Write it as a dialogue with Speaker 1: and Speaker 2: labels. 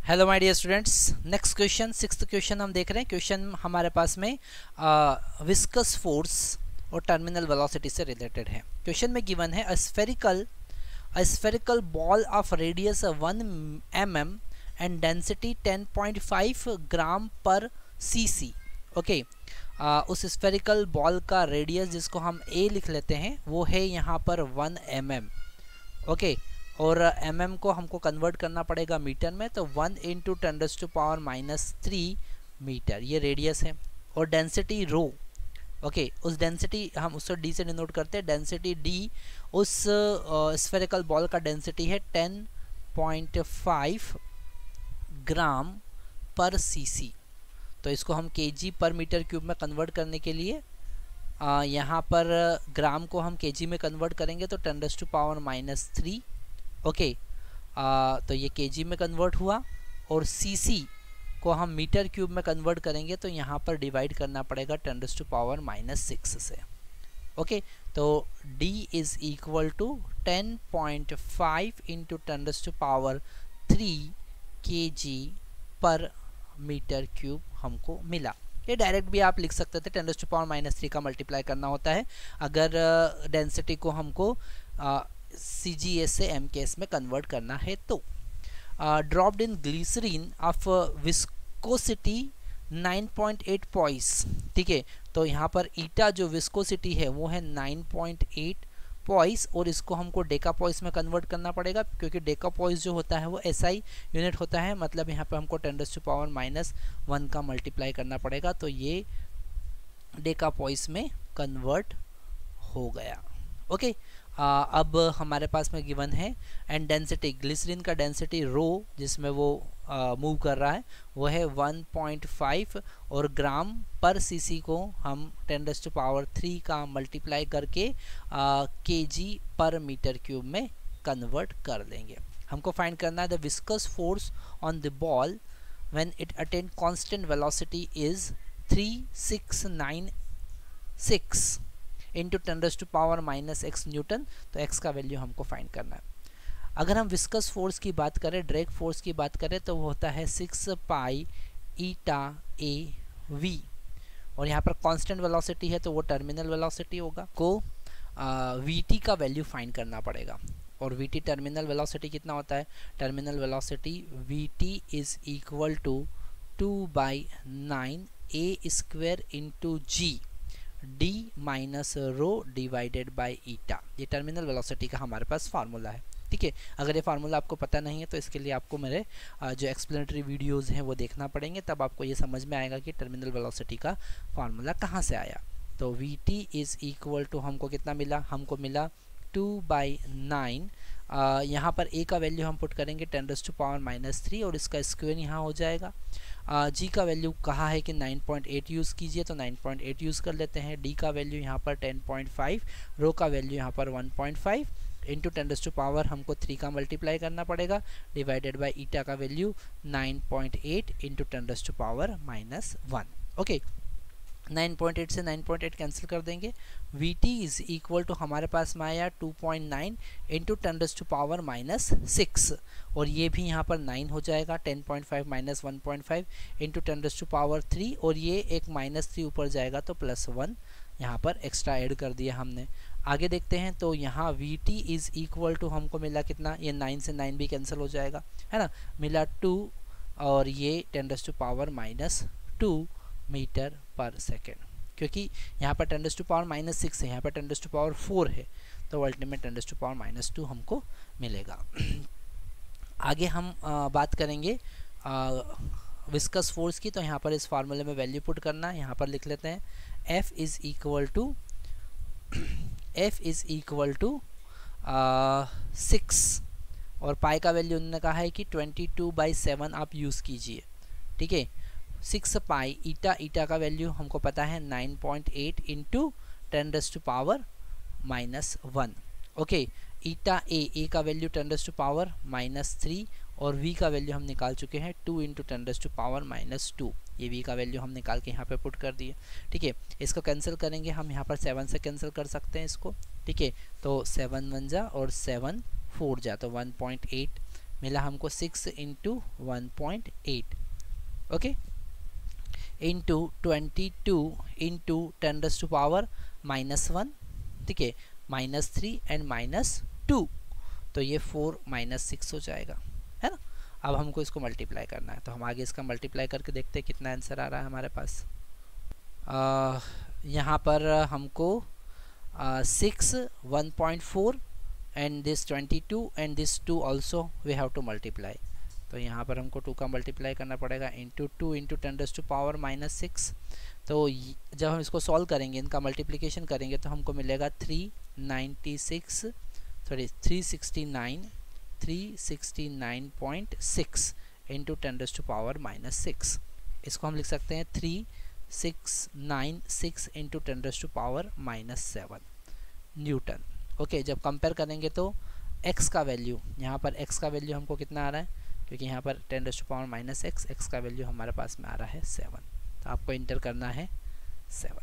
Speaker 1: Hello my dear students, next question sixth question हम देख रहे हैं। क्वेश्चन हमारे पास में विस्कस फोर्स और टर्मिनल वेलोसिटी से रिलेटेड है। क्वेश्चन में गिवन है a spherical ball of radius 1 mm and density 10.5 gram per cc। Okay, उस स्फेरिकल बॉल का रेडियस जिसको हम a लिख लेते हैं वो है यहाँ पर 1 mm। ओके, और mm को हमको कन्वर्ट करना पड़ेगा मीटर में, तो 1 इंटू 10⁻³ मीटर ये रेडियस है। और डेंसिटी रो, ओके, उस डेंसिटी हम उसको d से डिनोट करते हैं। डेंसिटी d उस स्फेरिकल बॉल का डेंसिटी है 10.5 ग्राम पर cc। तो इसको हम kg पर मीटर क्यूब में कन्वर्ट करने के लिए यहाँ पर ग्राम को हम kg में कन्वर्ट करेंगे तो 10⁻³ ओके, तो ये kg में कन्वर्ट हुआ। और cc को हम मीटर क्यूब में कन्वर्ट करेंगे तो यहाँ पर डिवाइड करना पड़ेगा 10⁻6 से। ओके, तो d is equal to 10.5 into 10⁻³ kg per metre cube हमको मिला। ये डायरेक्ट भी आप लिख सकते थे, 10⁻³ का मल्टीप्लाई करना होता है अगर डेंसिटी को हमको CGS से MKS में कन्वर्ट करना है तो। Dropped in glycerine of viscosity 9.8 poise. ठीक है, तो यहाँ पर ईटा जो विस्कोसिटी है वो है 9.8 पॉइस और इसको हमको डेका पॉइस में कन्वर्ट करना पड़ेगा क्योंकि डेका पॉइस जो होता है वो SI यूनिट होता है, मतलब यहाँ पे हमको 10⁻1 का मल्टीप्लाई करना पड़ेगा, तो ये डेका पॉइस में कन्वर्ट हो गया। ओके, अब हमारे पास में गिवन है एंड डेंसिटी, ग्लिसरीन का डेंसिटी रो जिसमें वो मूव कर रहा है वो है 1.5 और ग्राम पर cc को हम 10⁻³ का मल्टीप्लाई करके kg पर मीटर क्यूब में कन्वर्ट कर देंगे। हमको फाइंड करना है the viscous force on the ball when it attain constant velocity is 3696 into 10⁻⁻x Newton. तो x का वैल्यू हमको फाइंड करना है। अगर हम विस्कस फोर्स की बात करें, ड्रैग फोर्स की बात करें तो वो होता है 6 पाई ईटा a v, और यहाँ पर कांस्टेंट वेलोसिटी है तो वो टर्मिनल वेलोसिटी होगा। को vt का वैल्यू फाइंड करना पड़ेगा और vt टर्मिनल वेलोसिटी कितना होता है? Terminal velocity vt is equal to 2/9 a² into g d minus rho divided by eta. ये टर्मिनल वेलोसिटी का हमारे पास फार्मूला है। ठीक है, अगर ये फार्मूला आपको पता नहीं है तो इसके लिए आपको मेरे जो एक्सप्लेनेटरी वीडियोस हैं वो देखना पड़ेंगे, तब आपको ये समझ में आएगा कि टर्मिनल वेलोसिटी का फार्मूला कहाँ से आया। तो vt इज इक्वल टू हमको कितना मिला? हमको मिला 2/9। यहाँ पर a का वैल्यू हम पुट करेंगे 10⁻³ और इसका स्क्वायर यहाँ हो जाएगा। g का वैल्यू कहा है कि 9.8 यूज़ कीजिए तो 9.8 यूज़ कर लेते हैं। d का वैल्यू यहाँ पर 10.5, रो का वैल्यू यहाँ पर 1.5 इंटू 10⁻³ हमको 3 का मल्टीप्लाई करना पड़ेगा डिवाइडेड बाय ईटा का वैल्यू 9.8 इंटू 10⁻⁻1। ओके, 9.8 से 9.8 कैंसिल कर देंगे। vt इज इक्वल टू हमारे पास में आया 2.9 इंटू 10⁻⁻6 और ये भी यहाँ पर 9 हो जाएगा। 10.5 माइनस 1.5 इंटू 10⁻³ और ये एक -3 ऊपर जाएगा तो +1 यहाँ पर एक्स्ट्रा ऐड कर दिया हमने। आगे देखते हैं तो यहाँ vt इज इक्वल टू हमको मिला कितना? ये 9 से 9 भी कैंसिल हो जाएगा, है ना, मिला 2 और ये 10⁻² मीटर पर सेकेंड, क्योंकि यहाँ पर 10⁻6 है, यहाँ पर 10⁻4 है, तो अल्टीमेट 10⁻² हमको मिलेगा। आगे हम बात करेंगे विस्कस फोर्स की, तो यहाँ पर इस फार्मूले में वैल्यू पुट करना है। यहाँ पर लिख लेते हैं F इज इक्वल टू 6 और पाई का वैल्यू उन्होंने कहा है कि 22/7 आप यूज़ कीजिए। ठीक है, 6 पाई ईटा का वैल्यू हमको पता है 9.8 इंटू 10⁻⁻1। ओके, ईटा a का वैल्यू 10⁻⁻3 और v का वैल्यू हम निकाल चुके हैं 2 इंटू 10⁻²। ये v का वैल्यू हम निकाल के यहाँ पे पुट कर दिए। ठीक है, इसको कैंसिल करेंगे हम, यहाँ पर 7 से कैंसिल कर सकते हैं इसको। ठीक है, तो 7 1 जा और 7 4 जा तो 1.8 मिला हमको 6 इंटू 1.8 ओके इंटू 22 इंटू 10⁻⁻1 ठीक है -3 एंड -2 तो ये 4 -6 हो जाएगा है ना। अब हमको इसको मल्टीप्लाई करना है तो हम आगे इसका मल्टीप्लाई करके देखते हैं कितना आंसर आ रहा है हमारे पास। यहाँ पर हमको 6 1.4 and this 22 and this 2 also we have to multiply तो यहाँ पर हमको 2 का मल्टीप्लाई करना पड़ेगा इंटू 2 इंटू 10⁻⁻6 तो जब हम इसको सॉल्व करेंगे इनका मल्टीप्लिकेशन करेंगे तो हमको मिलेगा 369.6 इंटू 10⁻⁻6 इसको हम लिख सकते हैं 3696 इंटू 10⁻⁻7 न्यूटन ओके। जब कंपेयर करेंगे तो x का वैल्यू यहाँ पर x का वैल्यू हमको कितना आ रहा है क्योंकि यहाँ पर 10⁻⁻x x का वैल्यू हमारे पास में आ रहा है 7 तो आपको इंटर करना है 7।